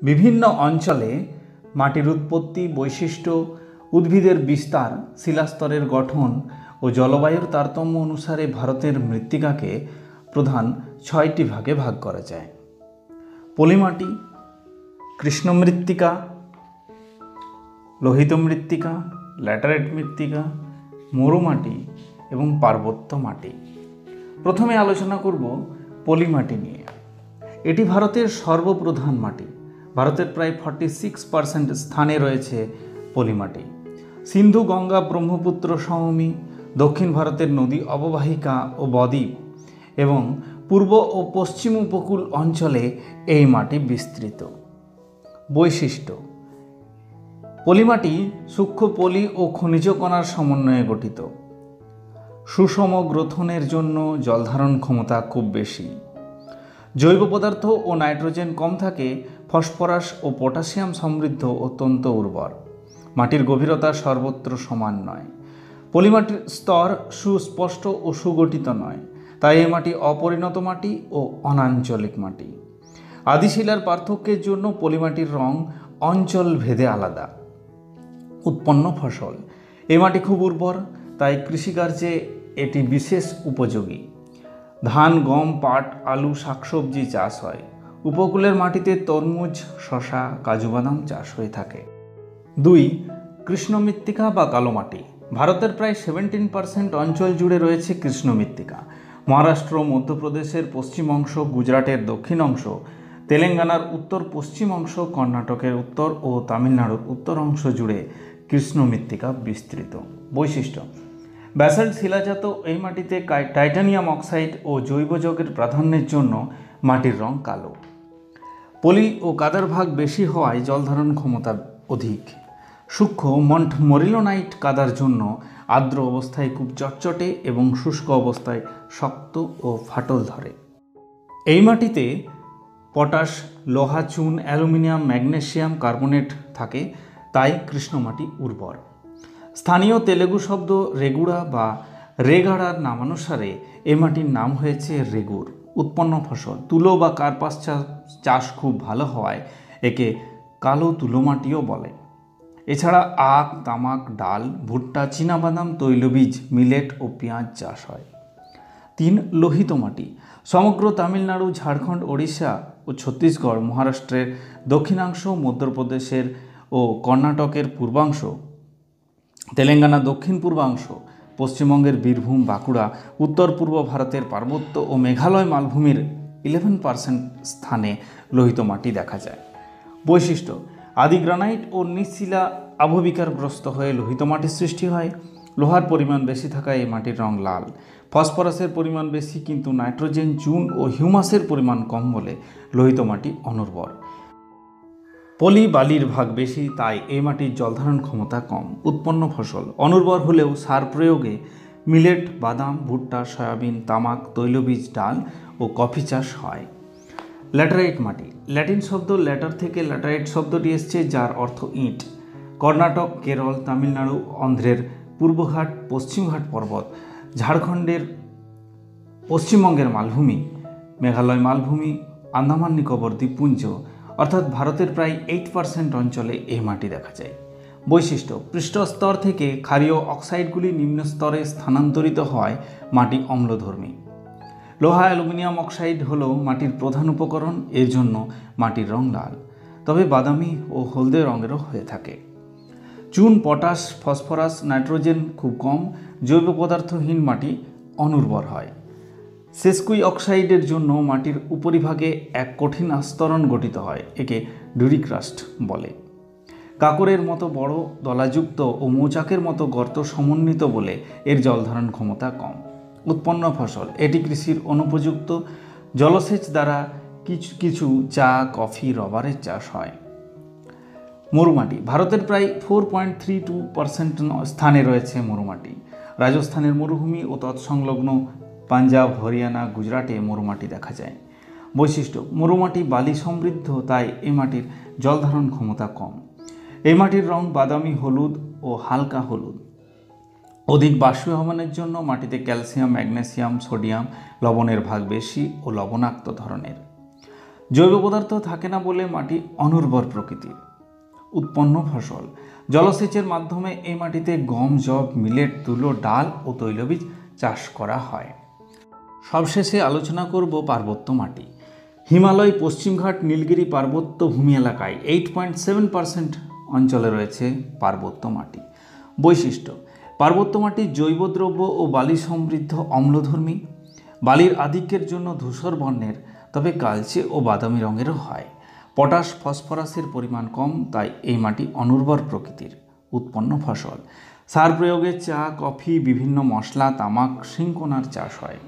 বিভিন্ন অঞ্চলে মাটির উৎপত্তি, বৈশিষ্ট্য, উদ্ভিদের বিস্তার, শিলাস্তরের গঠন ও জলবায়ুর তারতম্য অনুসারে ভারতের মৃত্তিকাকে প্রধান ৬টি ভাগে ভাগ করা যায়। পলিমাটি, কৃষ্ণ মৃত্তিকা, লোহিত মৃত্তিকা, ল্যাটারাইট মৃত্তিকা, মরুমাটি এবং পার্বত্য মাটি। প্রথমে আলোচনা করব পলিমাটি নিয়ে। এটি ভারতের সর্বপ্রধান মাটি। ভারতের প্রায় 46% স্থানে রয়েছে পলিমাটি। সিন্ধু, গঙ্গা, ব্রহ্মপুত্র সমভূমি, দক্ষিণ ভারতের নদী অববাহিকা ও বদ্বীপ এবং পূর্ব ও পশ্চিম উপকূল অঞ্চলে এই মাটি বিস্তৃত। বৈশিষ্ট্য: পলিমাটি সূক্ষ্ম পলি ও খনিজ কণার সমন্বয়ে গঠিত। সুষম গ্রথনের জন্য জলধারণ ক্ষমতা খুব বেশি। জৈব পদার্থ ও নাইট্রোজেন কম থাকে। ফসফরাস ও পটাশিয়াম সমৃদ্ধ, অত্যন্ত উর্বর। মাটির গভীরতা সর্বত্র সমান নয়। পলিমাটির স্তর সুস্পষ্ট ও সুগঠিত নয়, তাই এই মাটি অপরিণত মাটি ও অনাঞ্চলিক মাটি। আদিশিলার পার্থক্যের জন্য পলিমাটির রং অঞ্চল ভেদে আলাদা। উৎপন্ন ফসল: এই মাটি খুব উর্বর, তাই কৃষিকার্যে এটি বিশেষ উপযোগী। ধান, গম, পাট, আলু, শাকসবজি চাষ হয়। উপকূলের মাটিতে তরমুজ, শশা, কাজু বাদাম চাষ হয়ে থাকে। ২. কৃষ্ণ মৃত্তিকা বা কালো মাটি। ভারতের প্রায় 17% অঞ্চল জুড়ে রয়েছে কৃষ্ণ মৃত্তিকা। মহারাষ্ট্র, মধ্যপ্রদেশের পশ্চিম অংশ, গুজরাটের দক্ষিণ অংশ, তেলেঙ্গানার উত্তর পশ্চিম অংশ, কর্ণাটকের উত্তর ও তামিলনাড়ুর উত্তর অংশ জুড়ে কৃষ্ণ মৃত্তিকা বিস্তৃত। বৈশিষ্ট্য: ব্যাসল্ট শিলাজাত এই মাটিতে টাইটানিয়াম অক্সাইড ও জৈব যৌগের প্রাধান্যের জন্য মাটির রং কালো। পলি ও কাদার ভাগ বেশি হওয়ায় জলধারণ ক্ষমতা অধিক। সূক্ষ্ম মন্টমরিলোনাইট কাদার জন্য আর্দ্র অবস্থায় খুব চটচটে এবং শুষ্ক অবস্থায় শক্ত ও ফাটল ধরে। এই মাটিতে পটাশ, লোহা, চুন, অ্যালুমিনিয়াম, ম্যাগনেসিয়াম কার্বনেট থাকে, তাই কৃষ্ণমাটি উর্বর। স্থানীয় তেলেগু শব্দ রেগুড়া বা রেগাড়ার নামানুসারে এ মাটির নাম হয়েছে রেগুর। উৎপন্ন ফসল: তুলো বা কার্পাস চাষ খুব ভালো হওয়ায় একে কালো তুলো মাটিও বলে। এছাড়া আখ, তামাক, ডাল, ভুট্টা, চীনাবাদাম, তৈলবীজ, মিলেট ও পেঁয়াজ চাষ হয়। ৩. লোহিত মাটি। সমগ্র তামিলনাড়ু, ঝাড়খণ্ড, ওড়িশা ও ছত্তিশগড়, মহারাষ্ট্রের দক্ষিণাংশ, মধ্যপ্রদেশের ও কর্ণাটকের পূর্বাংশ, তেলেঙ্গানা দক্ষিণ পূর্বাংশ, পশ্চিমবঙ্গের বীরভূম, বাঁকুড়া, উত্তর পূর্ব ভারতের পার্বত্য ও মেঘালয় মালভূমির 11% স্থানে লোহিত মাটি দেখা যায়। বৈশিষ্ট্য: আদি গ্রানাইট ও নিচশিলা আবহবিকারগ্রস্ত হয়ে লোহিত মাটির সৃষ্টি হয়। লোহার পরিমাণ বেশি থাকায় এই মাটির রং লাল। ফসফরাসের পরিমাণ বেশি, কিন্তু নাইট্রোজেন, চুন ও হিউমাসের পরিমাণ কম বলে লোহিত মাটি অনুর্বর। পলি বালির ভাগ বেশি, তাই এই মাটির জলধারণ ক্ষমতা কম। উৎপন্ন ফসল: অনুর্বর হলেও সার প্রয়োগে মিলেট, বাদাম, ভুট্টা, সয়াবিন, তামাক, তৈলবীজ, ডাল ও কফি চাষ হয়। ল্যাটারাইট মাটি। ল্যাটিন শব্দ ল্যাটার থেকে ল্যাটারাইট শব্দটি এসছে, যার অর্থ ইট। কর্ণাটক, কেরল, তামিলনাড়ু, অন্ধ্রের পূর্বঘাট, পশ্চিমঘাট পর্বত, ঝাড়খণ্ডের পশ্চিমবঙ্গের মালভূমি, মেঘালয় মালভূমি, আন্দামান নিকোবর দ্বীপপুঞ্জ অর্থাৎ ভারতের প্রায় 8% অঞ্চলে এই মাটি দেখা যায়। বৈশিষ্ট্য: পৃষ্ঠস্তর থেকে ক্ষারীয় অক্সাইডগুলি নিম্ন স্তরে স্থানান্তরিত হওয়ায় মাটি অম্লধর্মী। লোহা, অ্যালুমিনিয়াম অক্সাইড হল মাটির প্রধান উপকরণ, এর জন্য মাটির রং লাল, তবে বাদামি ও হলদে রঙেরও হয়ে থাকে। চুন, পটাশ, ফসফরাস, নাইট্রোজেন খুব কম। জৈব পদার্থহীন মাটি অনুর্বর হয়। সেস্কুই অক্সাইডের জন্য মাটির উপরিভাগে এক কঠিন আস্তরণ গঠিত হয়, একে ডুরিক্রাস্ট বলে। কাঁকরের মতো বড় দলাযুক্ত ও মৌচাকের মতো গর্ত সমন্বিত বলে এর জলধারণ ক্ষমতা কম। উৎপন্ন ফসল: এটি কৃষির অনুপযুক্ত। জলসেচ দ্বারা কিছু চা, কফি, রবারের চাষ হয়। মরুমাটি। ভারতের প্রায় 4.32% স্থানে রয়েছে মরুমাটি। রাজস্থানের মরুভূমি ও তৎসংলগ্ন পাঞ্জাব, হরিয়ানা, গুজরাটে মরুমাটি দেখা যায়। বৈশিষ্ট্য: মরুমাটি বালি সমৃদ্ধ, তাই এই মাটির জলধারণ ক্ষমতা কম। এই মাটির রং বাদামি, হলুদ ও হালকা হলুদ। অধিক বাষ্পীভবনের জন্য মাটিতে ক্যালসিয়াম, ম্যাগনেসিয়াম, সোডিয়াম, লবণের ভাগ বেশি ও লবণাক্ত ধরনের। জৈব পদার্থ থাকে না বলে মাটি অনুর্বর প্রকৃতির। উৎপন্ন ফসল, জলসেচের মাধ্যমে এই মাটিতে গম, যব, মিলেট, তুলো, ডাল ও তৈলবীজ চাষ করা হয়। সবশেষে আলোচনা করব পার্বত্য মাটি। হিমালয়, পশ্চিমঘাট, নীলগিরি পার্বত্য ভূমি এলাকায় 8.7% অঞ্চলে রয়েছে পার্বত্য মাটি। বৈশিষ্ট্য: পার্বত্য মাটি জৈব দ্রব্য ও বালি সমৃদ্ধ, অম্লধর্মী। বালির আধিক্যের জন্য ধূসর বর্ণের, তবে কালচে ও বাদামি রঙেরও হয়। পটাশ, ফসফরাসের পরিমাণ কম, তাই এই মাটি অনুর্বর প্রকৃতির। উৎপন্ন ফসল: সার প্রয়োগে চা, কফি, বিভিন্ন মশলা, তামাক, সিংকোনার চাষ হয়।